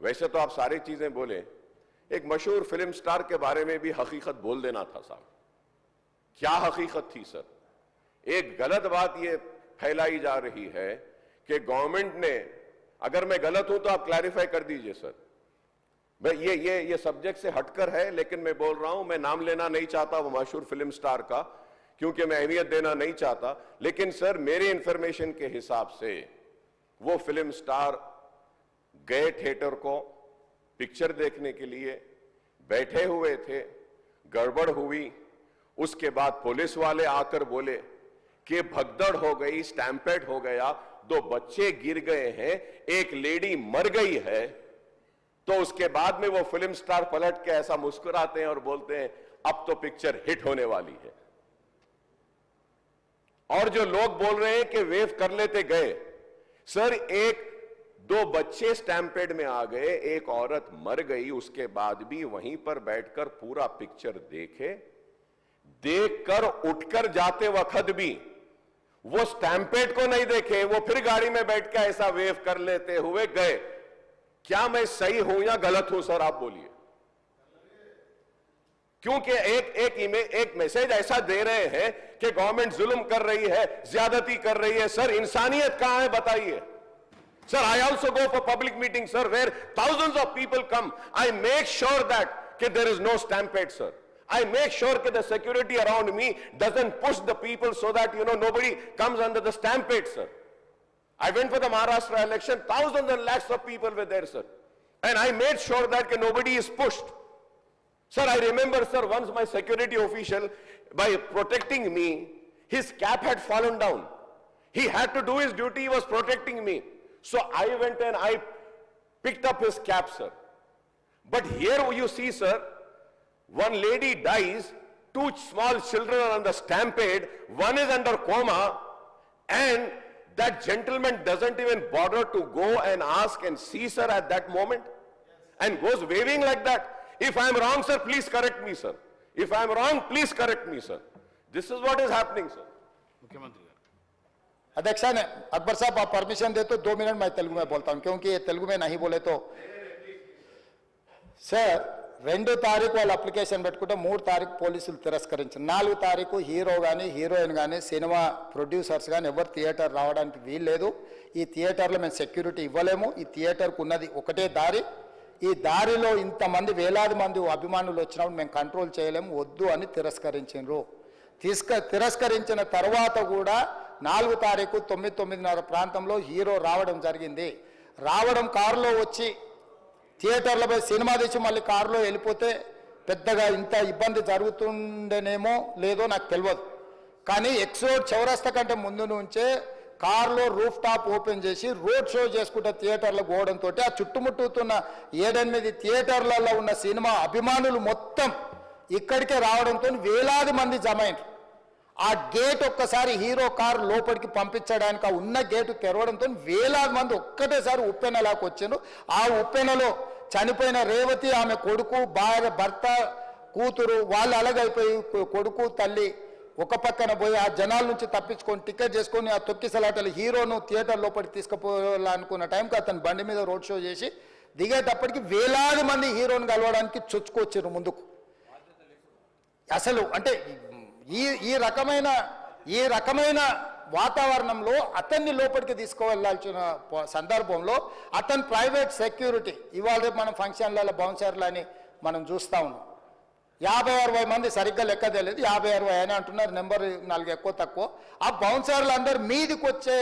वैसे तो आप सारी चीजें बोले, एक मशहूर फिल्म स्टार के बारे में भी हकीकत बोल देना था साहब। क्या हकीकत थी सर? एक गलत बात यह फैलाई जा रही है कि गवर्नमेंट ने, अगर मैं गलत हूं तो आप क्लैरिफाई कर दीजिए सर। ये सब्जेक्ट से हटकर है, लेकिन मैं बोल रहा हूं, मैं नाम लेना नहीं चाहता वो मशहूर फिल्म स्टार का, क्योंकि मैं अहमियत देना नहीं चाहता। लेकिन सर, मेरे इंफॉर्मेशन के हिसाब से वो फिल्म स्टार गए थिएटर को पिक्चर देखने के लिए, बैठे हुए थे, गड़बड़ हुई, उसके बाद पुलिस वाले आकर बोले कि भगदड़ हो गई, स्टैम्पेड हो गया, 2 बच्चे गिर गए हैं, एक लेडी मर गई है। तो उसके बाद में वो फिल्म स्टार पलट के ऐसा मुस्कुराते हैं और बोलते हैं अब तो पिक्चर हिट होने वाली है। और जो लोग बोल रहे हैं कि वेव कर लेते गए, सर 1-2 बच्चे स्टैम्पेड में आ गए, एक औरत मर गई, उसके बाद भी वहीं पर बैठकर पूरा पिक्चर देखकर उठकर जाते वक्त भी वो स्टैम्पेड को नहीं देखे, वो फिर गाड़ी में बैठ के ऐसा वेव कर लेते हुए गए। क्या मैं सही हूं या गलत हूं सर, आप बोलिए? क्योंकि एक मैसेज ऐसा दे रहे हैं कि गवर्नमेंट जुल्म कर रही है, ज्यादती कर रही है। सर, इंसानियत कहां है बताइए? Sir, I also go for public meetings, sir, where thousands of people come. I make sure that there is no stampede, sir. I make sure that the security around me doesn't push the people so that, nobody comes under the stampede, sir. I went for the Maharashtra election, thousands and lakhs of people were there, sir. And I made sure that nobody is pushed. Sir, I remember, sir, once my security official, by protecting me, his cap had fallen down. He had to do his duty, he was protecting me. So I went and I picked up his cap, sir. But here you see, sir, one lady dies, 2 small children are on the stampede, one is under coma, and that gentleman doesn't even bother to go and ask and see, sir, at that moment, and goes waving like that. If I am wrong, sir, please correct me, sir. If I am wrong, please correct me, sir. This is what is happening, sir. मुख्यमंत्री अध्यक्ष ने अकबर साहब आप permission दे तो 2 minute मैं तेलुगु में बोलता हूं, क्योंकि ये तेलुगु में नहीं बोले तो सर 2 తారీఖు వాళ్ళు అప్లికేషన్ పెట్టుకుంటే 3 తారీఖు పోలీసులు తిరస్కరించారు. 4 తారీఖు హీరో కానీ హీరోయిన్ కానీ సినిమా ప్రొడ్యూసర్స్ కానీ ఎవరు థియేటర్ రావడానికి వీల్లేదు. ఈ థియేటర్లో మేము సెక్యూరిటీ ఇవ్వలేము. ఈ థియేటర్కు ఉన్నది ఒకటే దారి. ఈ దారిలో ఇంతమంది వేలాది మంది అభిమానులు వచ్చినప్పుడు మేము కంట్రోల్ చేయలేము, వద్దు అని తిరస్కరించారు. తిరస్కరించిన తర్వాత కూడా 4 తారీఖు 9:30 ప్రాంతంలో హీరో రావడం జరిగింది. రావడం కారులో వచ్చి థియేటర్లపై సినిమా తీసి మళ్ళీ కారులో వెళ్ళిపోతే పెద్దగా ఇంత ఇబ్బంది జరుగుతుండేనేమో లేదో నాకు తెలియదు. కానీ ఎక్స్ రోడ్ చౌరస్తా కంటే ముందు నుంచే కారులో రూఫ్ టాప్ ఓపెన్ చేసి రోడ్ షో చేసుకుంటే థియేటర్లకు పోవడంతో ఆ చుట్టుముట్టుతున్న 7-8 థియేటర్లలో ఉన్న సినిమా అభిమానులు మొత్తం ఇక్కడికే రావడంతో వేలాది మంది జమ అయ్యారు. ఆ గేట్ ఒక్కసారి హీరో కారు లోపలికి పంపించడానికి ఆ ఉన్న గేటు తెరవడంతో వేలాది మంది ఒక్కటేసారి ఉప్పెనలాకి వచ్చారు. ఆ ఉప్పెనలో చనిపోయిన రేవతి, ఆమె కొడుకు, భర్త, కూతురు వాళ్ళు అలాగైపోయి కొడుకు తల్లి ఒక పక్కన పోయి ఆ జనాల నుంచి తప్పించుకొని టికెట్ చేసుకొని ఆ తొక్కిసలాటలు హీరోను థియేటర్ లోపలికి తీసుకుపోవాలనుకున్న టైంకి అతను బండి మీద రోడ్ షో చేసి దిగేటప్పటికి వేలాది మంది హీరోను కలవడానికి చొచ్చుకొచ్చారు ముందుకు. అసలు అంటే ఈ రకమైన వాతావరణంలో అతన్ని లోపలికి తీసుకువెళ్ళాల్సిన సందర్భంలో అతను ప్రైవేట్ సెక్యూరిటీ, ఇవాళ రేపు మనం ఫంక్షన్లలో బౌన్సర్లు అని మనం చూస్తూ ఉన్నాం. 50-60 మంది సరిగ్గా లెక్క తెలియదు, 50-60 అని అంటున్నారు, నెంబర్ 4 ఎక్కువ తక్కువ. ఆ బౌన్సర్లు అందరు మీదికి వచ్చే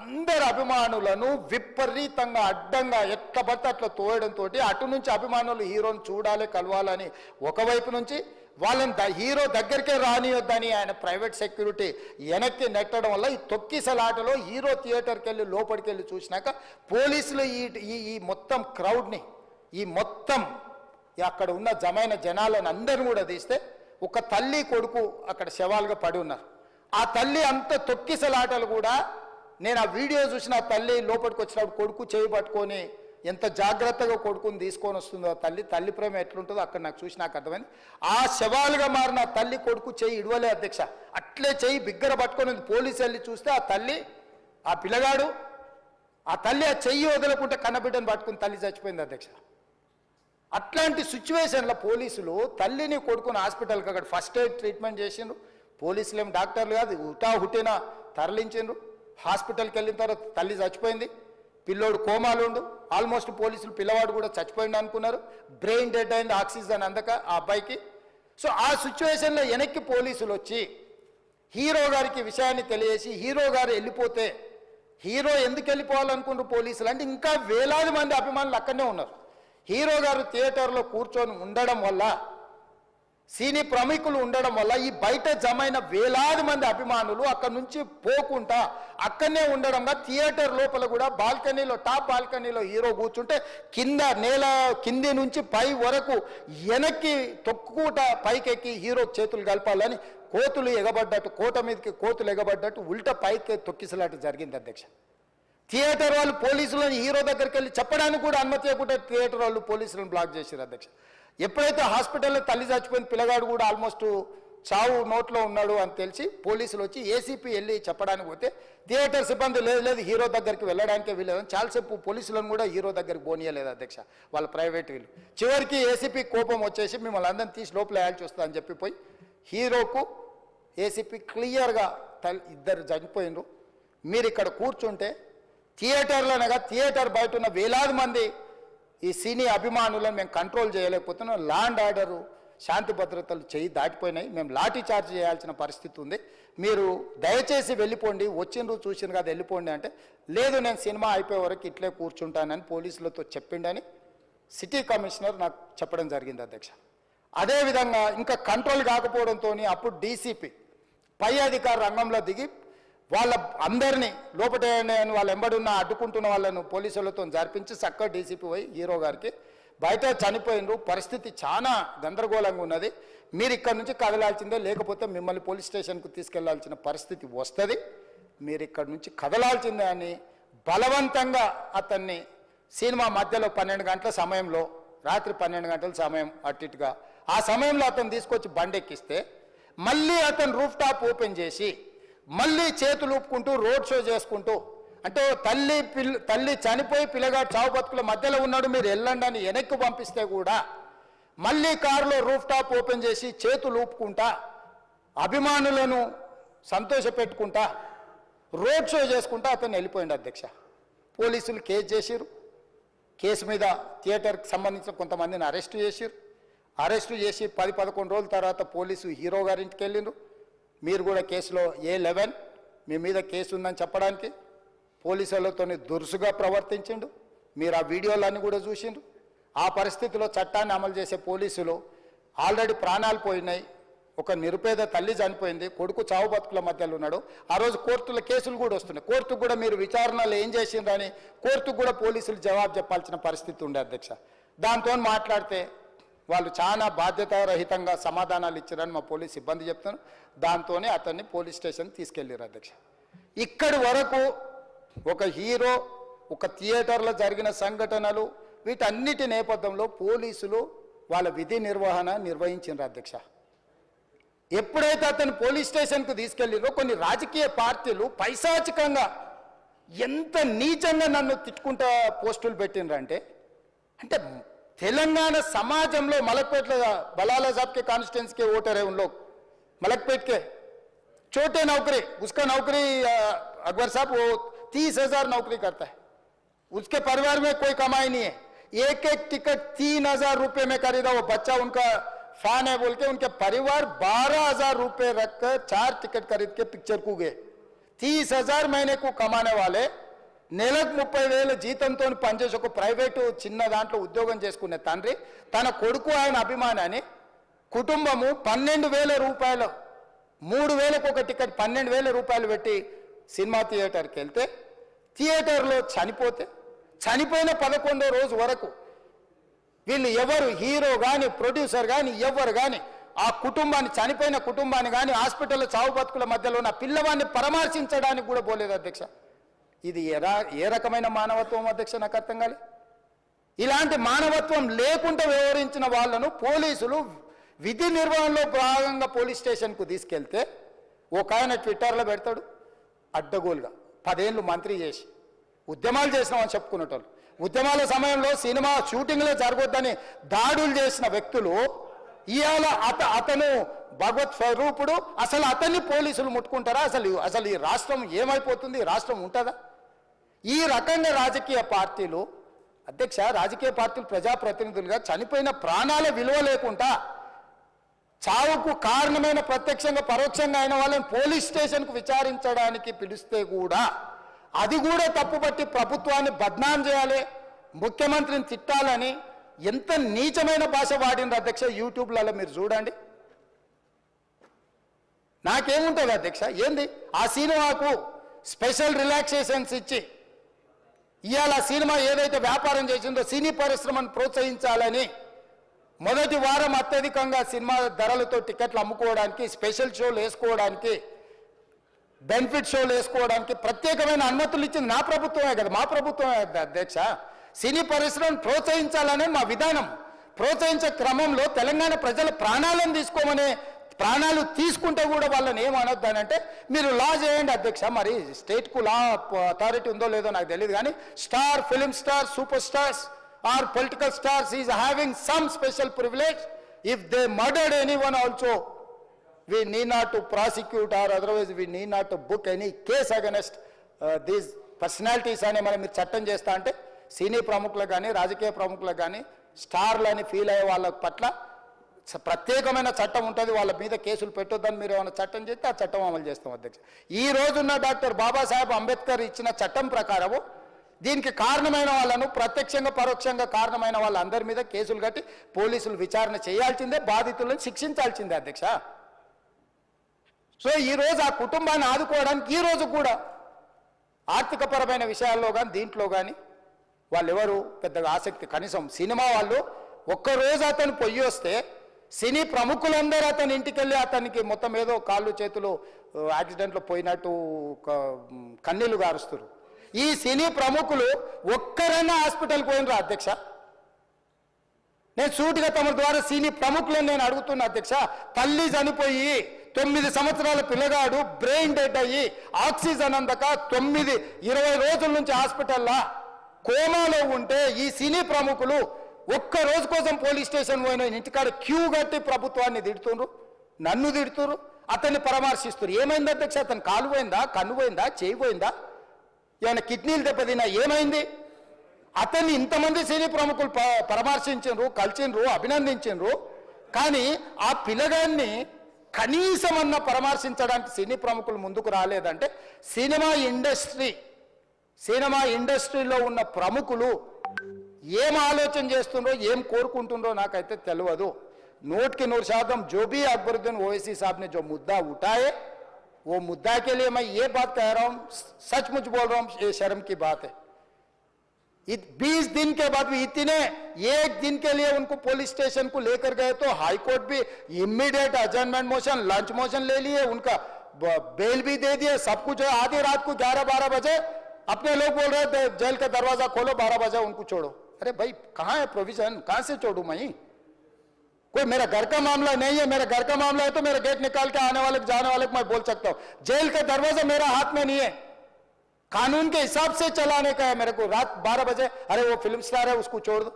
అందరు అభిమానులను విపరీతంగా అడ్డంగా ఎట్లా పడితే అట్లా తోయడంతో అటు నుంచి అభిమానులు హీరోని చూడాలి, కలవాలని ఒకవైపు నుంచి వాళ్ళని హీరో దగ్గరికే రానియొద్దని ఆయన ప్రైవేట్ సెక్యూరిటీ వెనక్కి నెట్టడం వల్ల ఈ తొక్కిసలాటలో హీరో థియేటర్కి వెళ్ళి లోపలికి వెళ్ళి చూసినాక పోలీసులు ఈ మొత్తం క్రౌడ్ని, ఈ మొత్తం అక్కడ ఉన్న జమైన జనాలను అందరిని కూడా తీస్తే ఒక తల్లి కొడుకు అక్కడ శవాలుగా పడి ఉన్నారు. ఆ తల్లి అంత తొక్కిసలాటలు కూడా నేను ఆ వీడియో చూసిన ఆ తల్లి లోపలికి వచ్చినప్పుడు కొడుకు చేయి పట్టుకొని ఎంత జాగ్రత్తగా కొడుకుని తీసుకొని వస్తుందో తల్లి ప్రేమ ఎట్లుంటుందో అక్కడ నాకు చూసి నాకు అర్థమైంది. ఆ శవాలుగా మారిన తల్లి కొడుకు చేయి ఇడవలే అధ్యక్ష, అట్లే చేయి బిగ్గర పట్టుకొని పోలీసు వెళ్ళి చూస్తే ఆ తల్లి, ఆ పిల్లగాడు, ఆ తల్లి ఆ చెయ్యి వదలకుంటే కన్నబిడ్డను పట్టుకుని తల్లి చచ్చిపోయింది అధ్యక్ష. అట్లాంటి సిచ్యువేషన్లో పోలీసులు తల్లిని కొడుకుని హాస్పిటల్కి అక్కడ ఫస్ట్ ఎయిడ్ ట్రీట్మెంట్ చేసిండ్రు. పోలీసులు ఏం డాక్టర్లు కాదు, హుటేనా తరలించిండ్రు. హాస్పిటల్కి వెళ్ళిన తర్వాత తల్లి చచ్చిపోయింది, పిల్లోడు కోమాలు ఉండు. ఆల్మోస్ట్ పోలీసులు పిల్లవాడు కూడా చచ్చిపోయింది అనుకున్నారు. బ్రెయిన్ డెడ్ అయింది, ఆక్సిజన్ అందక ఆ అబ్బాయికి. సో ఆ సిచ్యువేషన్లో వెనక్కి పోలీసులు వచ్చి హీరో గారికి విషయాన్ని తెలియజేసి హీరో గారు వెళ్ళిపోతే, హీరో ఎందుకు వెళ్ళిపోవాలనుకుంటారు పోలీసులు అంటే ఇంకా వేలాది మంది అభిమానులు అక్కడనే ఉన్నారు. హీరో గారు థియేటర్లో కూర్చొని ఉండడం వల్ల, సినీ ప్రముఖులు ఉండడం వల్ల ఈ బయట జమైన వేలాది మంది అభిమానులు అక్కడి నుంచి పోకుండా అక్కడనే ఉండడంగా థియేటర్ లోపల కూడా బాల్కనీలో, టాప్ బాల్కనీలో హీరో కూర్చుంటే కింద నేల కింది నుంచి పై వరకు వెనక్కి తొక్కుట పైకెక్కి హీరో చేతులు కలపాలని కోతులు ఎగబడ్డట్టు, కోట మీదకి కోతులు ఎగబడ్డట్టు ఉల్టా పైకి తొక్కిసలాట జరిగింది అధ్యక్ష. థియేటర్ వాళ్ళు పోలీసులను హీరో దగ్గరికి వెళ్ళి చెప్పడానికి కూడా అనుమతి ఇవ్వకుండా థియేటర్ వాళ్ళు పోలీసులను బ్లాక్ చేశారు అధ్యక్ష. ఎప్పుడైతే హాస్పిటల్లో తల్లి చచ్చిపోయిన పిల్లగాడు కూడా ఆల్మోస్ట్ చావు నోట్లో ఉన్నాడు అని తెలిసి పోలీసులు వచ్చి ఏసీపీ వెళ్ళి చెప్పడానికి పోతే థియేటర్ సిబ్బంది లేదు హీరో దగ్గరికి వెళ్ళడానికే వీళ్ళదని చాలాసేపు పోలీసులను కూడా హీరో దగ్గరికి పోనీయలేదు అధ్యక్ష, వాళ్ళ ప్రైవేట్ వీళ్ళు. చివరికి ఏసీపీ కోపం వచ్చేసి మిమ్మల్ని అందరిని తీసి లోపల వేయాల్సి వస్తుందని చెప్పిపోయి హీరోకు ఏసీపీ క్లియర్గా ఇద్దరు చనిపోయినరు, మీరు ఇక్కడ కూర్చుంటే థియేటర్లోనగా థియేటర్ బయట ఉన్న వేలాది మంది ఈ సినీ అభిమానులను మేము కంట్రోల్ చేయలేకపోతున్నాం, ల్యాండ్ ఆర్డరు శాంతి భద్రతలు చేయి దాటిపోయినాయి, మేము లాఠీ చార్జ్ చేయాల్సిన పరిస్థితి ఉంది, మీరు దయచేసి వెళ్ళిపోండి, వచ్చిండ్రు చూసిండ్రు కదా వెళ్ళిపోండి అంటే, లేదు నేను సినిమా అయిపోయే వరకు ఇట్లే కూర్చుంటానని పోలీసులతో చెప్పిండని సిటీ కమిషనర్ నాకు చెప్పడం జరిగింది అధ్యక్ష. అదేవిధంగా ఇంకా కంట్రోల్ కాకపోవడంతో అప్పుడు డీసీపీ పై అధికార రంగంలో దిగి వాళ్ళ అందరినీ లోపల వాళ్ళ ఎంబడున్న అడ్డుకుంటున్న వాళ్ళను పోలీసులతో జరిపించి చక్కగా డీసీపీ పోయి హీరో గారికి బయట చనిపోయినరు, పరిస్థితి చాలా గందరగోళంగా ఉన్నది, మీరు ఇక్కడ నుంచి కదలాల్సిందే, లేకపోతే మిమ్మల్ని పోలీస్ స్టేషన్కు తీసుకెళ్లాల్సిన పరిస్థితి వస్తుంది, మీరు ఇక్కడ నుంచి కదలాల్సిందే అని బలవంతంగా అతన్ని సినిమా మధ్యలో 12 గంటల సమయంలో, రాత్రి 12 గంటల సమయం అట్టిగా ఆ సమయంలో అతను తీసుకొచ్చి బండెక్కిస్తే మళ్ళీ అతను రూఫ్ టాప్ ఓపెన్ చేసి మళ్ళీ చేతులు ఊపుకుంటూ రోడ్ షో చేసుకుంటూ, అంటే తల్లి చనిపోయి పిల్లగాడు చావు బతుకుల మధ్యలో ఉన్నాడు, మీరు వెళ్ళండి అని వెనక్కి పంపిస్తే కూడా మళ్ళీ కారులో రూఫ్ టాప్ ఓపెన్ చేసి చేతులు ఊపుకుంటా అభిమానులను సంతోషపెట్టుకుంటా రోడ్ షో చేసుకుంటా అతను వెళ్ళిపోయింది అధ్యక్ష. పోలీసులు కేసు చేసిరు, కేసు మీద థియేటర్కి సంబంధించిన కొంతమందిని అరెస్టు చేసిరు, అరెస్టు చేసి 10-11 రోజుల తర్వాత పోలీసు హీరో గారింటికి వెళ్ళిండ్రు. మీరు కూడా కేసులో A11 మీ మీద కేసు ఉందని చెప్పడానికి పోలీసులతో దురుసుగా ప్రవర్తించిండు, మీరు ఆ వీడియోలన్నీ కూడా చూసిండ్రు. ఆ పరిస్థితిలో చట్టాన్ని అమలు చేసే పోలీసులు ఆల్రెడీ ప్రాణాలు పోయినాయి, ఒక నిరుపేద తల్లి చనిపోయింది, కొడుకు చావు బతుకుల మధ్యలో ఉన్నాడు, ఆ రోజు కోర్టుల కేసులు కూడా వస్తున్నాయి, కోర్టుకు కూడా మీరు విచారణలు ఏం చేసిండ్రని కోర్టుకు కూడా పోలీసులు జవాబు చెప్పాల్సిన పరిస్థితి ఉండే అధ్యక్ష. దాంతో మాట్లాడితే వాళ్ళు చాలా బాధ్యతారహితంగా సమాధానాలు ఇచ్చారని మా పోలీస్ సిబ్బంది చెప్తాను. దాంతోనే అతన్ని పోలీస్ స్టేషన్ తీసుకెళ్ళారు అధ్యక్ష. ఇక్కడి వరకు ఒక హీరో, ఒక థియేటర్లో జరిగిన సంఘటనలు, వీటన్నిటి నేపథ్యంలో పోలీసులు వాళ్ళ విధి నిర్వహణ నిర్వహించారు అధ్యక్ష. ఎప్పుడైతే అతను పోలీస్ స్టేషన్కు తీసుకెళ్ళిరో కొన్ని రాజకీయ పార్టీలు పైశాచికంగా ఎంత నీచంగా నన్ను తిట్టుకుంటా పోస్టులు పెట్టినరంటే, అంటే తెలంగాణ समाजంలో मलकपेट बलाला साहब के कॉन्स्टिट्यूंसी के वोटर है, उन लोग मलकपेट के छोटे नौकरी, उसका नौकरी अकबर साहब वो 30,000 नौकरी करता है, उसके परिवार में कोई कमाई नहीं है, एक टिकट 3,000 रुपये में खरीदा, वो बच्चा उनका फैन है बोल के उनके परिवार 12,000 रुपये रखकर 4 टिकट खरीद के पिक्चर को गए. 30,000 महीने को कमाने वाले నెలకు 30,000 జీతంతో పనిచేసి ఒక ప్రైవేటు చిన్న దాంట్లో ఉద్యోగం చేసుకునే తండ్రి తన కొడుకు ఆయన అభిమానాన్ని కుటుంబము 12,000 రూపాయలు, 3,000కు ఒక టికెట్ 12,000 రూపాయలు పెట్టి సినిమా థియేటర్కి వెళ్తే థియేటర్లో చనిపోయిన 11వ రోజు వరకు వీళ్ళు ఎవరు హీరో కానీ ప్రొడ్యూసర్ కానీ ఎవరు కానీ ఆ కుటుంబాన్ని, చనిపోయిన కుటుంబాన్ని కానీ హాస్పిటల్లో చావు బతుకుల మధ్యలో ఉన్న పిల్లవాడిని పరామర్శించడానికి కూడా పోలేదు అధ్యక్ష. ఇది ఏ రకమైన మానవత్వం అధ్యక్ష, నాకు అర్థం కాలే. ఇలాంటి మానవత్వం లేకుండా వ్యవహరించిన వాళ్ళను పోలీసులు విధి నిర్వహణలో భాగంగా పోలీస్ స్టేషన్కు తీసుకెళ్తే ఒక ఆయన ట్విట్టర్లో పెడతాడు అడ్డగోలుగా 10 ఏళ్ళు మంత్రి చేసి ఉద్యమాలు చేసినామని చెప్పుకునేటోళ్ళు, ఉద్యమాల సమయంలో సినిమా షూటింగ్లో జరగొద్దని దాడులు చేసిన వ్యక్తులు ఇవాళ అతను భగవత్ స్వరూపుడు, అసలు అతన్ని పోలీసులు ముట్టుకుంటారా? అసలు ఈ రాష్ట్రం ఏమైపోతుంది? ఈ రాష్ట్రం ఉంటుందా? ఈ రకంగా రాజకీయ పార్టీలు, అధ్యక్ష, రాజకీయ పార్టీలు ప్రజాప్రతినిధులుగా చనిపోయిన ప్రాణాల విలువ లేకుండా చావుకు కారణమైన ప్రత్యక్షంగా పరోక్షంగా అయిన వాళ్ళని పోలీస్ స్టేషన్కు విచారించడానికి పిలిస్తే కూడా అది కూడా తప్పుపట్టి ప్రభుత్వాన్ని బద్నాం చేయాలి, ముఖ్యమంత్రిని తిట్టాలని ఎంత నీచమైన భాష వాడిండ్రు అధ్యక్ష. యూట్యూబ్లలో మీరు చూడండి. నాకేముంటుంది అధ్యక్ష? ఏంది ఆ సినిమాకు స్పెషల్ రిలాక్సేషన్స్ ఇచ్చి ఇవాళ సినిమా ఏదైతే వ్యాపారం చేసిందో సినీ పరిశ్రమను ప్రోత్సహించాలని మొదటి వారం అత్యధికంగా సినిమా ధరలతో టికెట్లు అమ్ముకోవడానికి, స్పెషల్ షోలు వేసుకోవడానికి, బెనిఫిట్ షోలు వేసుకోవడానికి ప్రత్యేకమైన అనుమతులు ఇచ్చింది నా ప్రభుత్వమే కదా, మా ప్రభుత్వమే అధ్యక్ష. సినీ పరిశ్రమను ప్రోత్సహించాలనే మా విధానం. ప్రోత్సహించే క్రమంలో తెలంగాణ ప్రజల ప్రాణాలను తీసుకోమనే, ప్రాణాలు తీసుకుంటే కూడా వాళ్ళని ఏమనొద్దానంటే మీరు లా చేయండి అధ్యక్ష. మరి స్టేట్కు లా అథారిటీ ఉందో లేదో నాకు తెలియదు, కానీ star, film star, super stars or political stars is having some special privilege. If they murdered anyone also we need not to prosecute or otherwise we need not to book any case against these personalities అని మనం మీరు చట్టం చేస్తా అంటే సినీ ప్రముఖులకు కానీ రాజకీయ ప్రముఖులకు కానీ స్టార్లని ఫీల్ అయ్యే వాళ్ళ పట్ల ప్రత్యేకమైన చట్టం ఉంటుంది, వాళ్ళ మీద కేసులు పెట్టొద్దని మీరు ఏమైనా చట్టం చేస్తే ఆ చట్టం అమలు చేస్తాం అధ్యక్ష. ఈ రోజున్న డాక్టర్ బాబాసాహెబ్ అంబేద్కర్ ఇచ్చిన చట్టం ప్రకారము దీనికి కారణమైన వాళ్ళను, ప్రత్యక్షంగా పరోక్షంగా కారణమైన వాళ్ళందరి మీద కేసులు కట్టి పోలీసులు విచారణ చేయాల్సిందే, బాధితులను శిక్షించాల్సిందే అధ్యక్ష. సో ఈరోజు ఆ కుటుంబాన్ని ఆదుకోవడానికి ఈరోజు కూడా ఆర్థికపరమైన విషయాల్లో కానీ దీంట్లో కానీ వాళ్ళు ఎవరు పెద్దగా ఆసక్తి, కనీసం సినిమా వాళ్ళు ఒక్కరోజు అతను పొయ్యి వస్తే సినీ ప్రముఖులందరూ అతని ఇంటికి వెళ్ళి అతనికి మొత్తం ఏదో కాళ్ళు చేతులు యాక్సిడెంట్లో పోయినట్టు కన్నీళ్లు గారుస్తారు. ఈ సినీ ప్రముఖులు ఒక్కరైనా హాస్పిటల్కి పోయినరా అధ్యక్ష? నేను సూటిగా తమ ద్వారా సినీ ప్రముఖులను నేను అడుగుతున్నా అధ్యక్ష. తల్లి చనిపోయి 9 సంవత్సరాల పిల్లగాడు బ్రెయిన్ డెడ్ అయ్యి ఆక్సిజన్ అందక 20 రోజుల నుంచి హాస్పిటల్లో కోమాలో ఉంటే ఈ సినీ ప్రముఖులు ఒక్క రోజు కోసం పోలీస్ స్టేషన్ పోయిన ఇంటికాడ క్యూ కట్టి ప్రభుత్వాన్ని తిడుతున్నారు, నన్ను తిడుతున్నారు, అతన్ని పరామర్శిస్తున్నారు. ఏమైంది అధ్యక్ష? అతను కాలు పోయిందా, కన్ను పోయిందా, చేయి పోయిందా, ఏమైనా కిడ్నీలు దెబ్బతిన్నా, ఏమైంది? అతన్ని ఇంతమంది సినీ ప్రముఖులు పరామర్శించారు, కలిసిండ్రు, అభినందించారు, కానీ ఆ పిల్లగాన్ని కనీసమన్నా పరామర్శించడానికి సినీ ప్రముఖులు ముందుకు రాలేదంటే సినిమా ఇండస్ట్రీలో ఉన్న ప్రముఖులు ఏం ఆలోచన చేస్తుండ్రో, ఏం కోరుకుంటుండ్రో నాకైతే తెలియదు. 100% जो भी अकबरुद्दीन ओवैसी साहब ने जो मुद्दा उठाए वो मुद्दा के लिए मैं ये बात कह रहा हूं, सचमुच बोल रहा हूं, ये शर्म की बात है. 20 दिन के बाद भी इतने एक दिन के लिए उनको पुलिस स्टेशन को लेकर गए तो हाईकोर्ट भी इमीडिएट अजर्नमेंट मोशन, लंच मोशन ले लिए, उनका बेल भी दे दिए, सब कुछ है. आधी रात को 11-12 बजे अपने लोग बोल रहे थे जेल का दरवाजा खोलो, 12 बजे उनको छोड़ो. अरे भाई कहाँ है प्रोविजन? कहाँ से छोड़ू मैं? कोई मेरा घर का मामला नहीं है. मेरा घर का मामला है तो मेरा गेट निकाल के आने वाले जाने वाले को मैं बोल सकता हूँ. जेल का दरवाजा मेरा हाथ में नहीं है, कानून के हिसाब से चलाने का है मेरे को. रात 12 बजे अरे वो फिल्म स्टार है उसको छोड़ दो.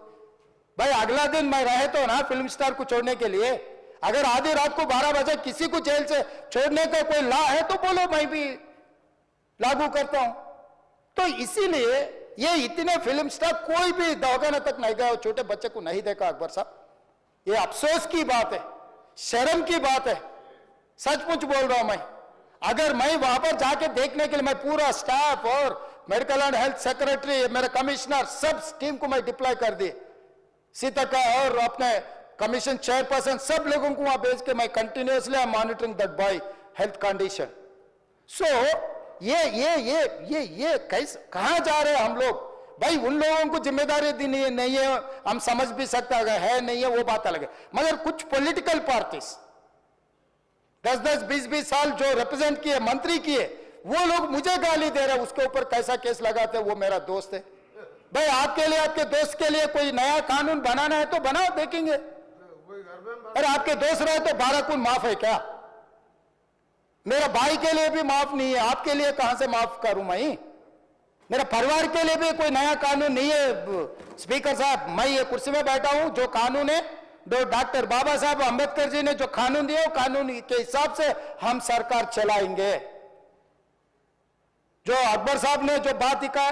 भाई अगला दिन मैं रहे तो ना फिल्म स्टार को छोड़ने के लिए. अगर आधी रात को 12 बजे किसी को जेल से छोड़ने का कोई लॉ है तो बोलो, मैं भी लागू करता हूं. तो इसीलिए ये इतने फिल्म स्टार कोई भी दवाखाना तक नहीं गया, छोटे बच्चे को नहीं देखा अकबर साहब. ये अफसोस की बात है, शर्म की बात है, सचमुच बोल रहा हूं मैं. अगर मैं वहां पर जाके देखने के लिए मैं पूरा स्टाफ और मेडिकल एंड हेल्थ सेक्रेटरी, मेरे कमिश्नर, सब टीम को मैं डिप्लॉय कर दिए, सीता और अपने कमीशन चेयरपर्सन, सब लोगों को वहां भेज के मैं continuously I am monitoring that boy health condition. So ये कैसे कहां जा रहे हैं हम लोग? भाई उन लोगों को जिम्मेदारी दी नहीं है, हम समझ भी सकते है नहीं है वो बात अलग है, मगर कुछ पॉलिटिकल पार्टीज 10-10, 20-20 साल जो रिप्रेजेंट किए, मंत्री किए, वो लोग मुझे गाली दे रहे हैं. उसके ऊपर कैसा केस लगाते हैं? वो मेरा दोस्त है. भाई आपके लिए, आपके दोस्त के लिए कोई नया कानून बनाना है तो बनाओ, देखेंगे. अरे आपके दोस्त रहे तो 12 खून माफ है क्या? मेरा भाई के लिए भी माफ नहीं है, आपके लिए कहां से माफ करूं मैं? मेरे परिवार के लिए भी कोई नया कानून नहीं है स्पीकर साहब। मैं ये कुर्सी में बैठा हूं, जो कानून है, जो डॉक्टर बाबा साहब अंबेडकर जी ने जो कानून दिया, वो कानून के हिसाब से हम सरकार चलाएंगे। जो अकबर साहब ने जो बात लिखा,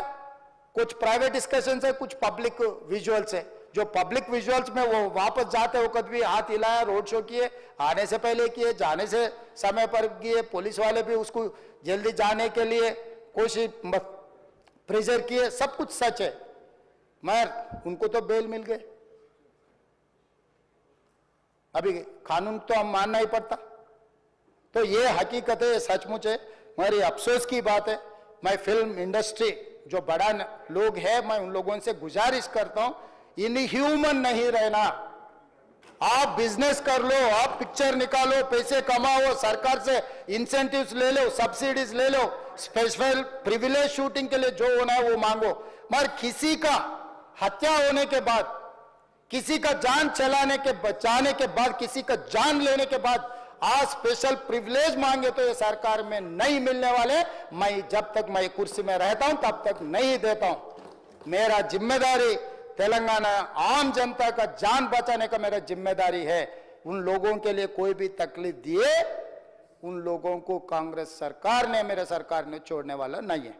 कुछ प्राइवेट डिस्कशन है, कुछ पब्लिक विजुअल्स है। जो पब्लिक विजुअल्स में वो वापस जाते वक्त भी हाथ हिलाया, रोड शो किए, आने से पहले किए, जाने से समय पर किए, पुलिस वाले भी उसको जल्दी जाने के लिए कोशिश प्रेशर किए, सब कुछ सच है। मगर उनको तो बेल मिल गए। अभी कानून तो हम मानना ही पड़ता। तो ये हकीकत है, ये सचमुच है, मगर ये अफसोस की बात है। मैं फिल्म इंडस्ट्री जो बड़ा लोग है, मैं उन लोगों से गुजारिश करता हूं, इनह्यूमन नहीं रहना। आप बिजनेस कर लो, आप पिक्चर निकालो, पैसे कमाओ, सरकार से इंसेंटिव्स ले लो, सब्सिडीज ले लो, स्पेशल प्रिविलेज शूटिंग के लिए जो होना है वो मांगो। मगर किसी का हत्या होने के बाद, किसी का जान बचाने के बाद, किसी का जान लेने के बाद आज स्पेशल प्रिविलेज मांगे तो ये सरकार में नहीं मिलने वाले। मैं जब तक मैं कुर्सी में रहता हूं तब तक नहीं देता हूं। मेरा जिम्मेदारी तेलंगाना आम जनता का जान बचाने का मेरा जिम्मेदारी है। उन लोगों के लिए कोई भी तकलीफ दिए, उन लोगों को कांग्रेस सरकार ने, मेरे सरकार ने छोड़ने वाला नहीं है।